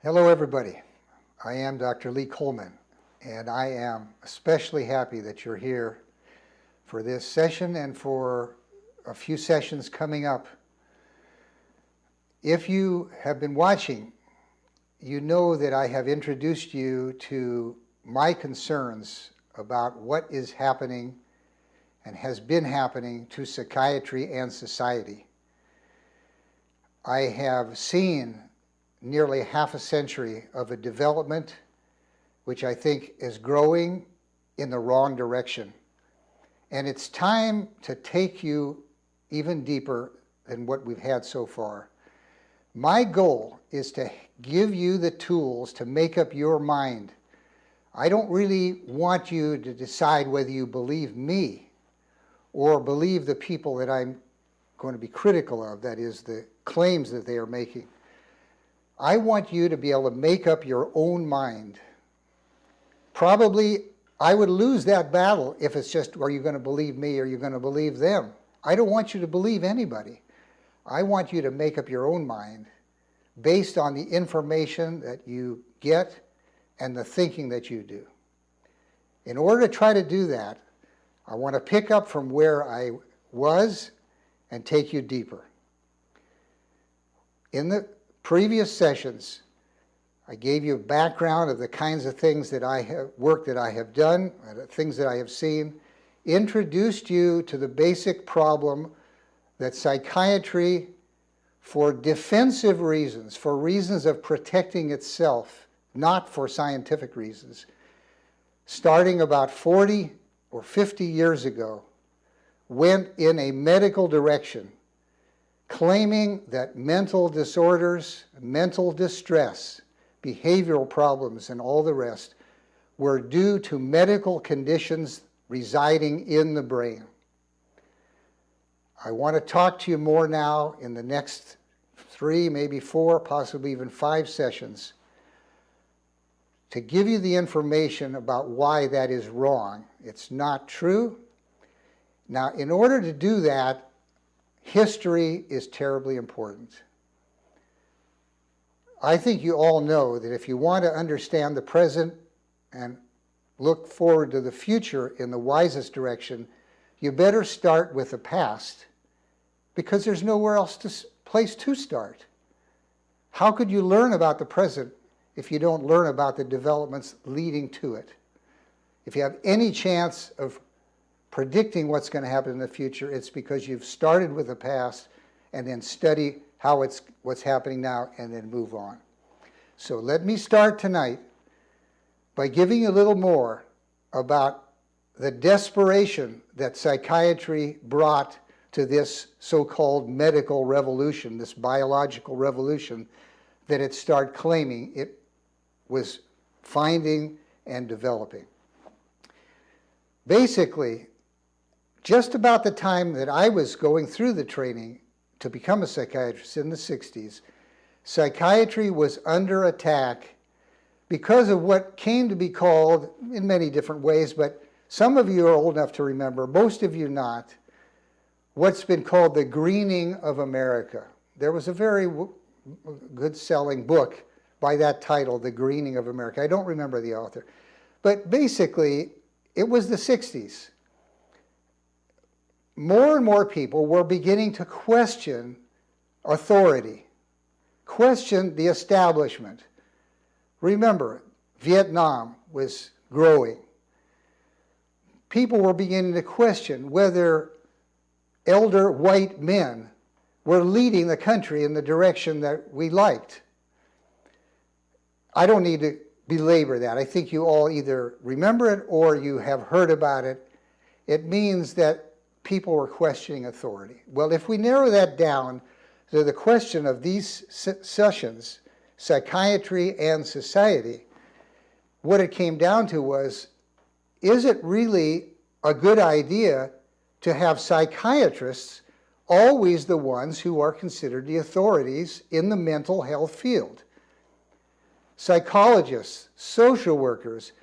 Hello everybody, I am Dr. Lee Coleman, and I am especially happy that you're here for this session and for a few sessions coming up. If you have been watching, you know that I have introduced you to my concerns about what is happening and has been happening to psychiatry and society. I have seen nearly half a century of a development which I think is growing in the wrong direction. And it's time to take you even deeper than what we've had so far. My goal is to give you the tools to make up your mind. I don't really want you to decide whether you believe me or believe the people that I'm going to be critical of, that is, the claims that they are making. I want you to be able to make up your own mind. Probably I would lose that battle if it's just, are you going to believe me or are you going to believe them? I don't want you to believe anybody. I want you to make up your own mind based on the information that you get and the thinking that you do. In order to try to do that, I want to pick up from where I was and take you deeper. In the previous sessions, I gave you a background of the kinds of things that I have, work that I have done, things that I have seen, introduced you to the basic problem that psychiatry, for defensive reasons, for reasons of protecting itself, not for scientific reasons, starting about 40 or 50 years ago, went in a medical direction, claiming that mental disorders, mental distress, behavioral problems, and all the rest were due to medical conditions residing in the brain. I want to talk to you more now in the next 3, maybe 4, possibly even 5 sessions to give you the information about why that is wrong. It's not true. Now, in order to do that, history is terribly important. I think you all know that if you want to understand the present and look forward to the future in the wisest direction, you better start with the past, because there's nowhere else place to start. How could you learn about the present if you don't learn about the developments leading to it? If you have any chance of predicting what's going to happen in the future, it's because you've started with the past and then study what's happening now and then move on. So let me start tonight by giving you a little more about the desperation that psychiatry brought to this so-called medical revolution, this biological revolution that it started claiming it was finding and developing. Basically, just about the time that I was going through the training to become a psychiatrist in the 60s, psychiatry was under attack because of what came to be called, in many different ways, but some of you are old enough to remember, most of you not, what's been called the greening of America. There was a very good-selling book by that title, The Greening of America. I don't remember the author. But basically, it was the 60s. More and more people were beginning to question authority, question the establishment. Remember, Vietnam was growing. People were beginning to question whether elder white men were leading the country in the direction that we liked. I don't need to belabor that. I think you all either remember it or you have heard about it. It means that people were questioning authority. Well, if we narrow that down to the question of these sessions, psychiatry and society, what it came down to was, is it really a good idea to have psychiatrists always the ones who are considered the authorities in the mental health field? Psychologists, social workers,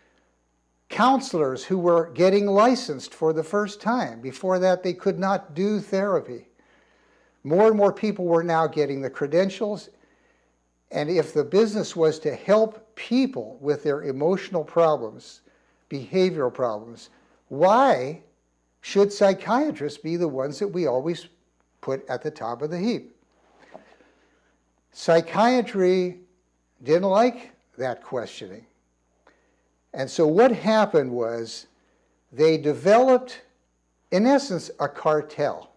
counselors who were getting licensed for the first time. Before that, they could not do therapy. More and more people were now getting the credentials, And if the business was to help people with their emotional problems, behavioral problems, why should psychiatrists be the ones that we always put at the top of the heap? Psychiatry didn't like that questioning. And so what happened was they developed, in essence, a cartel.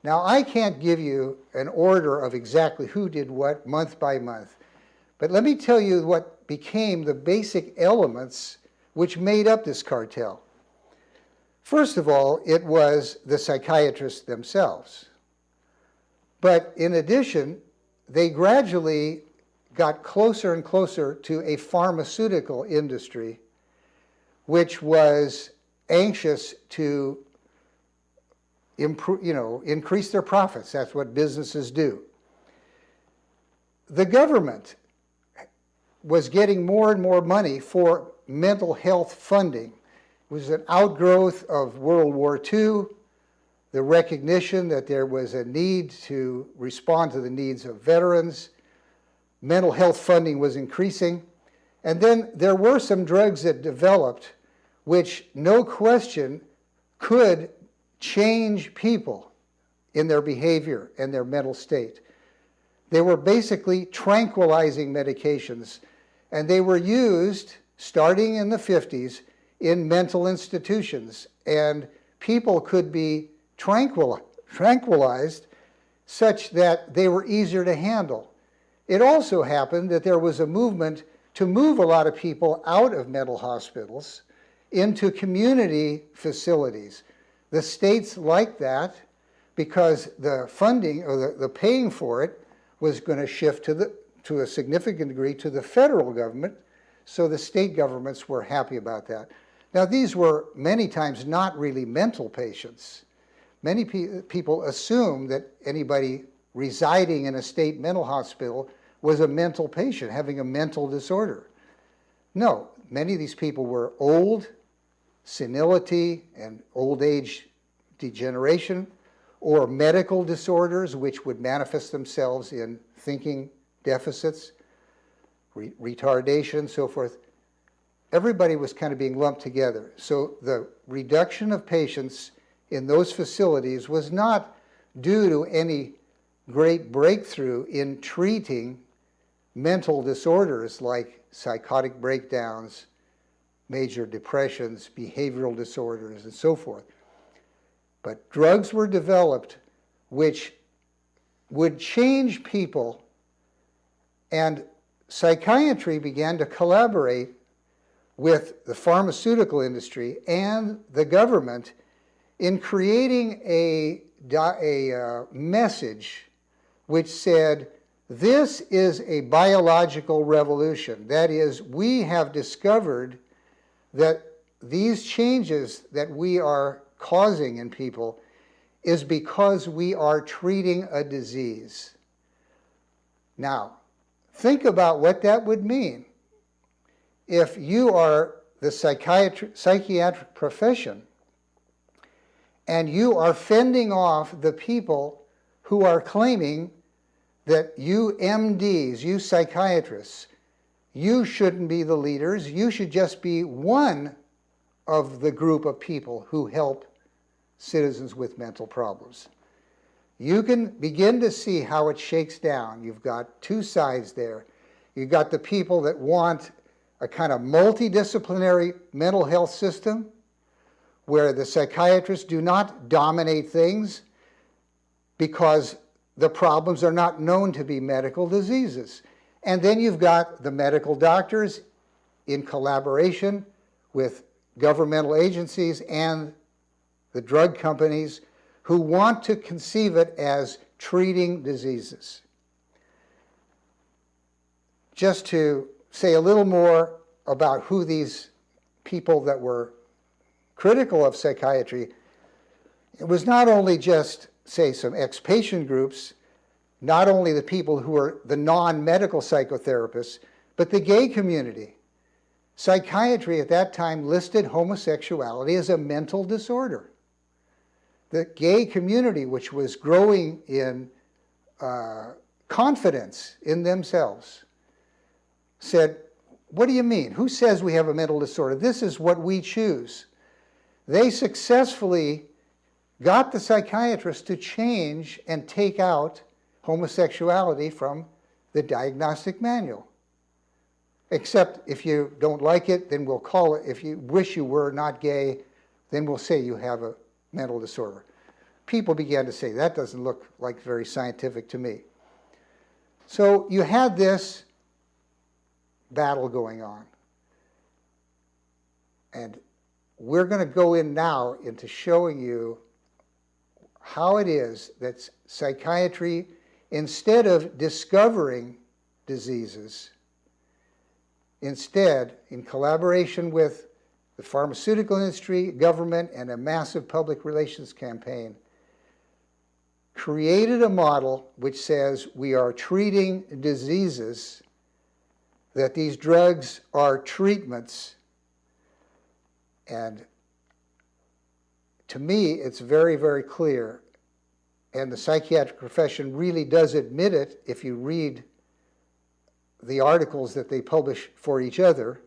Now, I can't give you an order of exactly who did what month by month, but let me tell you what became the basic elements which made up this cartel. First of all, it was the psychiatrists themselves. But in addition, they gradually got closer and closer to a pharmaceutical industry, which was anxious to increase their profits. That's what businesses do. The government was getting more and more money for mental health funding. It was an outgrowth of World War II, the recognition that there was a need to respond to the needs of veterans. Mental health funding was increasing. And then there were some drugs that developed which, no question, could change people in their behavior and their mental state. They were basically tranquilizing medications, and they were used starting in the 50s in mental institutions, and people could be tranquilized such that they were easier to handle. It also happened that there was a movement to move a lot of people out of mental hospitals into community facilities. The states liked that because the funding or the paying for it was going to shift to a significant degree to the federal government, so the state governments were happy about that. Now, these were many times not really mental patients. Many people assume that anybody residing in a state mental hospital was a mental patient, having a mental disorder. No, many of these people were old, senility and old age degeneration, or medical disorders which would manifest themselves in thinking deficits, retardation, so forth. Everybody was kind of being lumped together. So the reduction of patients in those facilities was not due to any great breakthrough in treating mental disorders like psychotic breakdowns, major depressions, behavioral disorders, and so forth. But drugs were developed which would change people, and psychiatry began to collaborate with the pharmaceutical industry and the government in creating a message which said, this is a biological revolution. That is, we have discovered that these changes that we are causing in people is because we are treating a disease. Now, think about what that would mean. If you are the psychiatric profession and you are fending off the people who are claiming that you MDs, you psychiatrists, you shouldn't be the leaders, you should just be one of the group of people who help citizens with mental problems. You can begin to see how it shakes down. You've got two sides there. You've got the people that want a kind of multidisciplinary mental health system where the psychiatrists do not dominate things because the problems are not known to be medical diseases. And then you've got the medical doctors in collaboration with governmental agencies and the drug companies who want to conceive it as treating diseases. Just to say a little more about who these people that were critical of psychiatry, it was not only just, say, some ex-patient groups, not only the people who were the non-medical psychotherapists, but the gay community. Psychiatry at that time listed homosexuality as a mental disorder. The gay community, which was growing in confidence in themselves, said, what do you mean? Who says we have a mental disorder? This is what we choose. They successfully got the psychiatrist to change and take out homosexuality from the diagnostic manual. Except if you don't like it, then we'll call it, if you wish you were not gay, then we'll say you have a mental disorder. People began to say, that doesn't look like very scientific to me. So you had this battle going on. And we're going to go in now into showing you how it is that psychiatry, instead of discovering diseases, instead, in collaboration with the pharmaceutical industry, government, and a massive public relations campaign, created a model which says we are treating diseases, that these drugs are treatments. And to me, it's very, very clear, and the psychiatric profession really does admit it if you read the articles that they publish for each other,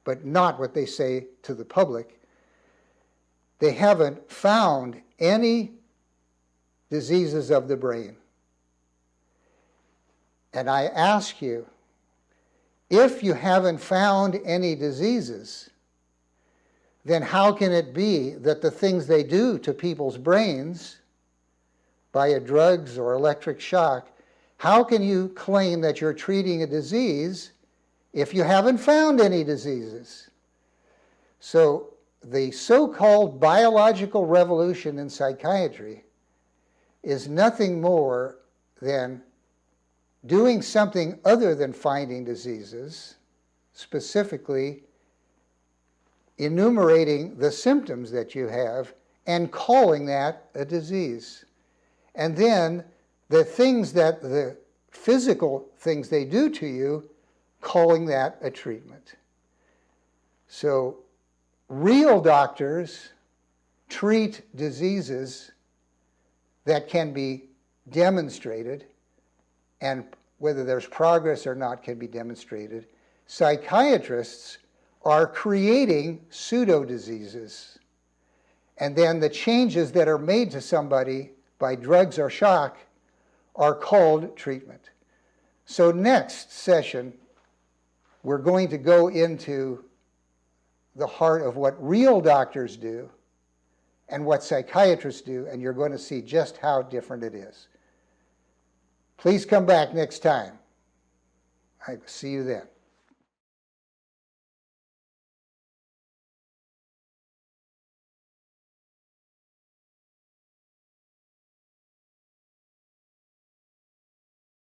but not what they say to the public. They haven't found any diseases of the brain. And I ask you, if you haven't found any diseases, then how can it be that the things they do to people's brains via drugs or electric shock, how can you claim that you're treating a disease if you haven't found any diseases? So the so-called biological revolution in psychiatry is nothing more than doing something other than finding diseases, specifically enumerating the symptoms that you have and calling that a disease. And then the things that the physical things they do to you, calling that a treatment. So real doctors treat diseases that can be demonstrated, and whether there's progress or not can be demonstrated. Psychiatrists are creating pseudo-diseases, and then the changes that are made to somebody by drugs or shock are called treatment. So next session, we're going to go into the heart of what real doctors do and what psychiatrists do, and you're going to see just how different it is. Please come back next time. I see you then.